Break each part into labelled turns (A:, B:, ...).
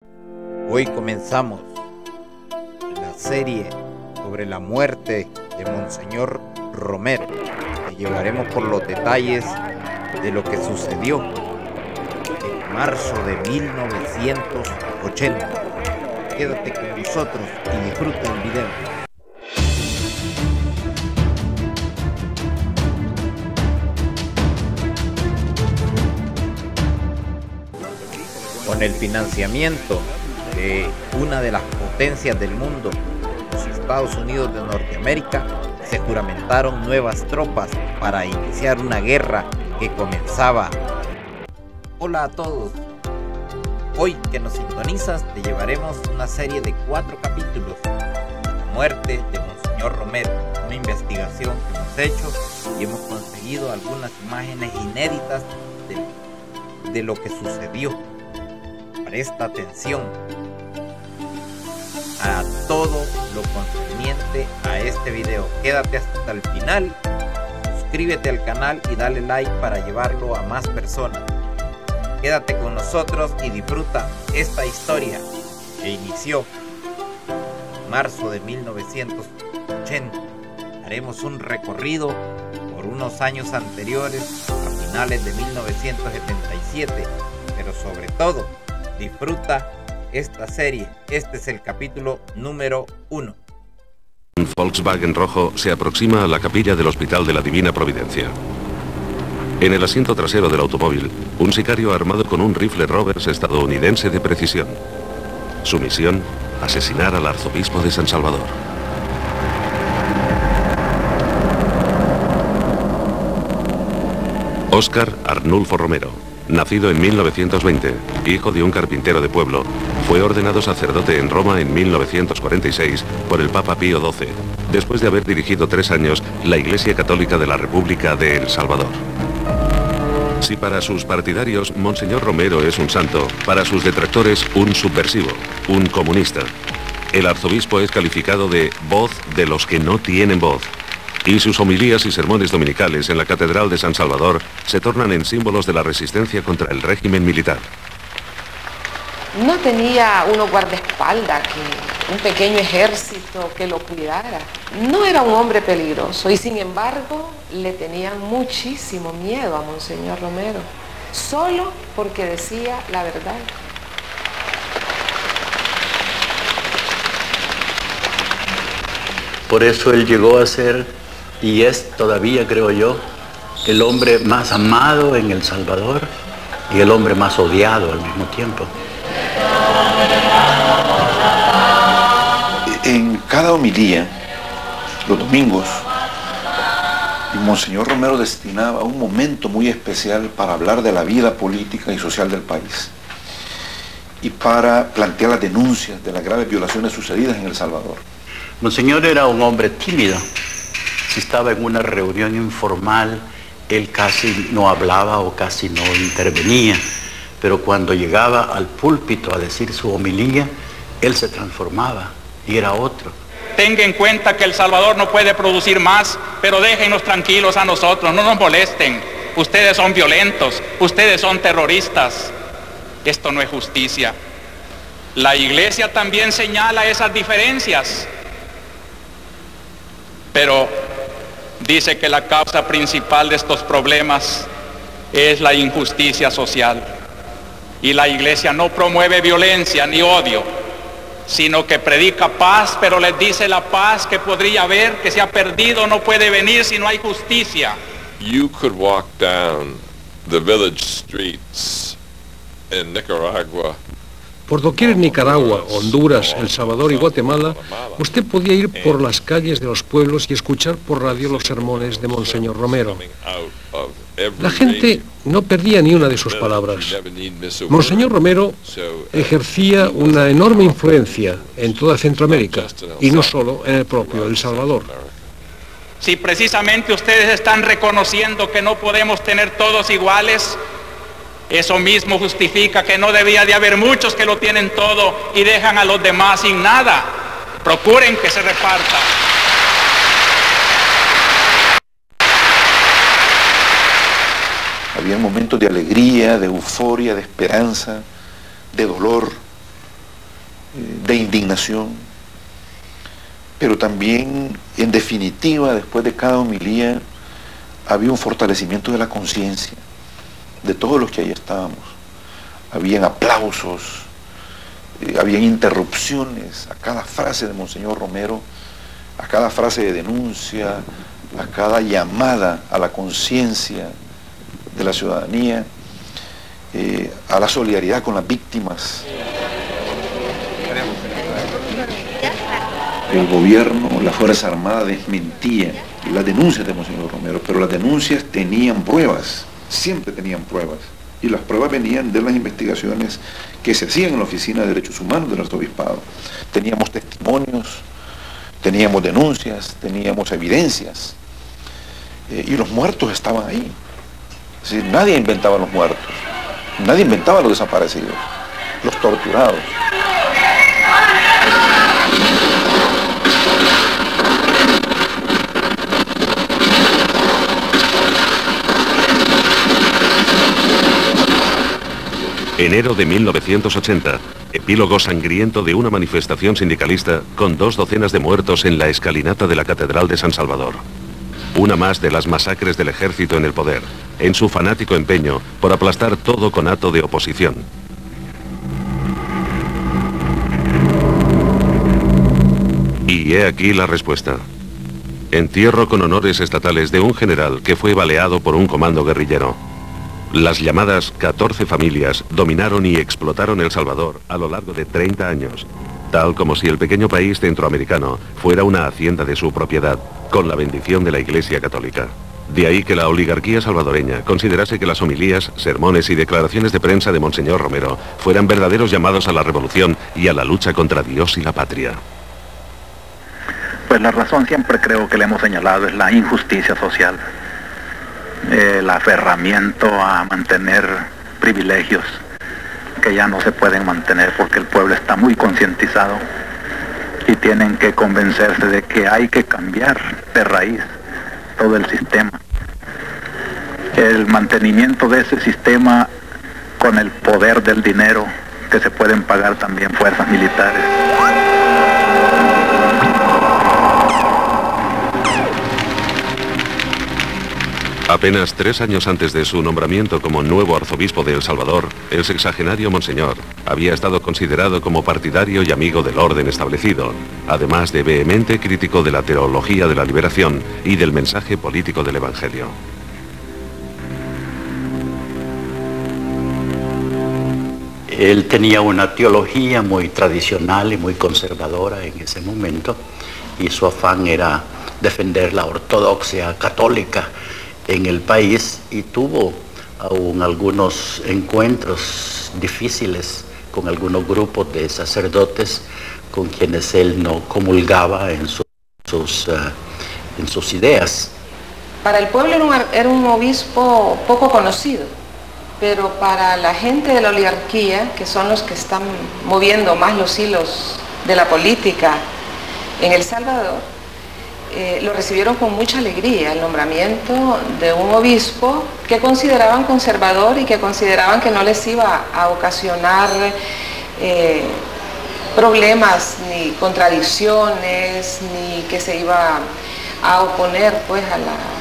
A: Hoy comenzamos la serie sobre la muerte de Monseñor Romero. Te llevaremos por los detalles de lo que sucedió en marzo de 1980. Quédate con nosotros y disfruta el video. Con el financiamiento de una de las potencias del mundo, los Estados Unidos de Norteamérica, se juramentaron nuevas tropas para iniciar una guerra que comenzaba. Hola a todos, hoy que nos sintonizas te llevaremos una serie de 4 capítulos de la muerte de Monseñor Romero, una investigación que hemos hecho y hemos conseguido algunas imágenes inéditas de lo que sucedió. Presta atención a todo lo concerniente a este video. Quédate hasta el final, suscríbete al canal y dale like para llevarlo a más personas. Quédate con nosotros y disfruta esta historia que inició en marzo de 1980. Haremos un recorrido por unos años anteriores, a finales de 1977, pero sobre todo disfruta esta serie. Este es el capítulo número 1.
B: Un Volkswagen rojo se aproxima a la capilla del Hospital de la Divina Providencia. En el asiento trasero del automóvil, un sicario armado con un rifle Roberts estadounidense de precisión. Su misión, asesinar al arzobispo de San Salvador. Óscar Arnulfo Romero, nacido en 1920, hijo de un carpintero de pueblo, fue ordenado sacerdote en Roma en 1946 por el Papa Pío XII, después de haber dirigido 3 años la Iglesia Católica de la República de El Salvador. Si para sus partidarios Monseñor Romero es un santo, para sus detractores un subversivo, un comunista. El arzobispo es calificado de voz de los que no tienen voz. Y sus homilías y sermones dominicales en la Catedral de San Salvador se tornan en símbolos de la resistencia contra el régimen militar.
C: No tenía unos guardaespaldas, un pequeño ejército que lo cuidara. No era un hombre peligroso y sin embargo le tenían muchísimo miedo a Monseñor Romero, solo porque decía la verdad.
D: Por eso él llegó a ser, y es todavía, creo yo, el hombre más amado en El Salvador y el hombre más odiado al mismo tiempo.
E: En cada homilía, los domingos, Monseñor Romero destinaba un momento muy especial para hablar de la vida política y social del país y para plantear las denuncias de las graves violaciones sucedidas en El Salvador.
D: Monseñor era un hombre tímido. Si estaba en una reunión informal, él casi no hablaba o casi no intervenía. Pero cuando llegaba al púlpito a decir su homilía, él se transformaba y era otro.
F: Tenga en cuenta que El Salvador no puede producir más, pero déjenos tranquilos a nosotros, no nos molesten. Ustedes son violentos, ustedes son terroristas. Esto no es justicia. La Iglesia también señala esas diferencias, pero dice que la causa principal de estos problemas es la injusticia social. Y la Iglesia no promueve violencia ni odio, sino que predica paz, pero les dice la paz que podría haber, que se ha perdido, no puede venir si no hay justicia.
G: You could walk down the village streets in Nicaragua.
H: Por doquier en Nicaragua, Honduras, El Salvador y Guatemala, usted podía ir por las calles de los pueblos y escuchar por radio los sermones de Monseñor Romero. La gente no perdía ni una de sus palabras. Monseñor Romero ejercía una enorme influencia en toda Centroamérica, y no solo en el propio El Salvador.
F: Si precisamente ustedes están reconociendo que no podemos tener todos iguales, eso mismo justifica que no debía de haber muchos que lo tienen todo y dejan a los demás sin nada. Procuren que se reparta.
E: Había momentos de alegría, de euforia, de esperanza, de dolor, indignación, pero también, en definitiva, después de cada homilía, había un fortalecimiento de la conciencia de todos los que ahí estábamos. Habían aplausos, habían interrupciones a cada frase de Monseñor Romero, a cada frase de denuncia, a cada llamada a la conciencia de la ciudadanía, a la solidaridad con las víctimas. El gobierno, la Fuerza Armada desmentía las denuncias de Monseñor Romero, pero las denuncias tenían pruebas, siempre tenían pruebas, y las pruebas venían de las investigaciones que se hacían en la Oficina de Derechos Humanos del Arzobispado. Teníamos testimonios, teníamos denuncias, teníamos evidencias, y los muertos estaban ahí. Es decir, nadie inventaba los muertos, nadie inventaba los desaparecidos, los torturados.
B: Enero de 1980, epílogo sangriento de una manifestación sindicalista con 2 docenas de muertos en la escalinata de la Catedral de San Salvador. Una más de las masacres del ejército en el poder, en su fanático empeño por aplastar todo conato de oposición. Y he aquí la respuesta. Entierro con honores estatales de un general que fue baleado por un comando guerrillero. Las llamadas 14 familias dominaron y explotaron El Salvador a lo largo de 30 años, tal como si el pequeño país centroamericano fuera una hacienda de su propiedad, con la bendición de la Iglesia Católica. De ahí que la oligarquía salvadoreña considerase que las homilías, sermones y declaraciones de prensa de Monseñor Romero fueran verdaderos llamados a la revolución y a la lucha contra Dios y la patria.
I: Pues la razón siempre creo que le hemos señalado es la injusticia social. El aferramiento a mantener privilegios que ya no se pueden mantener porque el pueblo está muy concientizado y tienen que convencerse de que hay que cambiar de raíz todo el sistema. El mantenimiento de ese sistema con el poder del dinero que se pueden pagar también fuerzas militares.
B: Apenas 3 años antes de su nombramiento como nuevo arzobispo de El Salvador, el sexagenario Monseñor había estado considerado como partidario y amigo del orden establecido, además de vehemente crítico de la teología de la liberación y del mensaje político del Evangelio.
D: Él tenía una teología muy tradicional y muy conservadora en ese momento, y su afán era defender la ortodoxia católica en el país, y tuvo aún algunos encuentros difíciles con algunos grupos de sacerdotes con quienes él no comulgaba en sus ideas.
C: Para el pueblo era un obispo poco conocido, pero para la gente de la oligarquía, que son los que están moviendo más los hilos de la política en El Salvador, lo recibieron con mucha alegría, el nombramiento de un obispo que consideraban conservador y que consideraban que no les iba a ocasionar problemas ni contradicciones, ni que se iba a oponer pues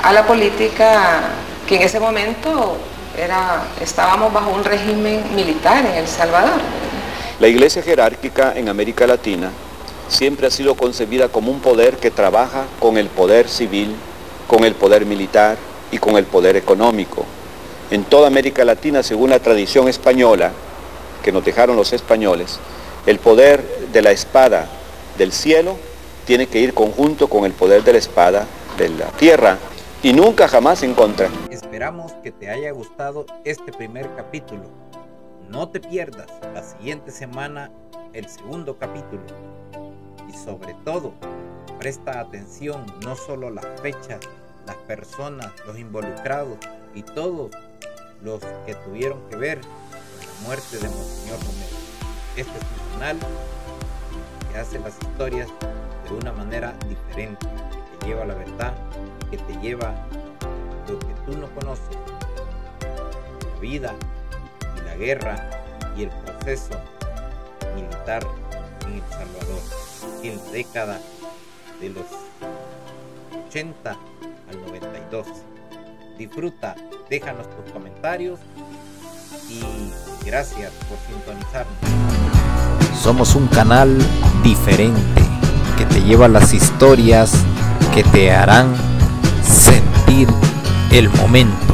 C: a la política que en ese momento estábamos bajo un régimen militar en El Salvador.
J: La Iglesia jerárquica en América Latina siempre ha sido concebida como un poder que trabaja con el poder civil, con el poder militar y con el poder económico. En toda América Latina, según la tradición española, que nos dejaron los españoles, el poder de la espada del cielo tiene que ir conjunto con el poder de la espada de la tierra, y nunca jamás en contra.
A: Esperamos que te haya gustado este primer capítulo. No te pierdas la siguiente semana el segundo capítulo. Y sobre todo, presta atención no solo a las fechas, las personas, los involucrados y todos los que tuvieron que ver con la muerte de Monseñor Romero. Este es un canal que hace las historias de una manera diferente, que te lleva a la verdad, que te lleva lo que tú no conoces, la vida y la guerra y el proceso militar en El Salvador en la década de los 80 al 92. Disfruta, déjanos tus comentarios y gracias por sintonizarnos.
K: Somos un canal diferente que te lleva las historias que te harán sentir el momento.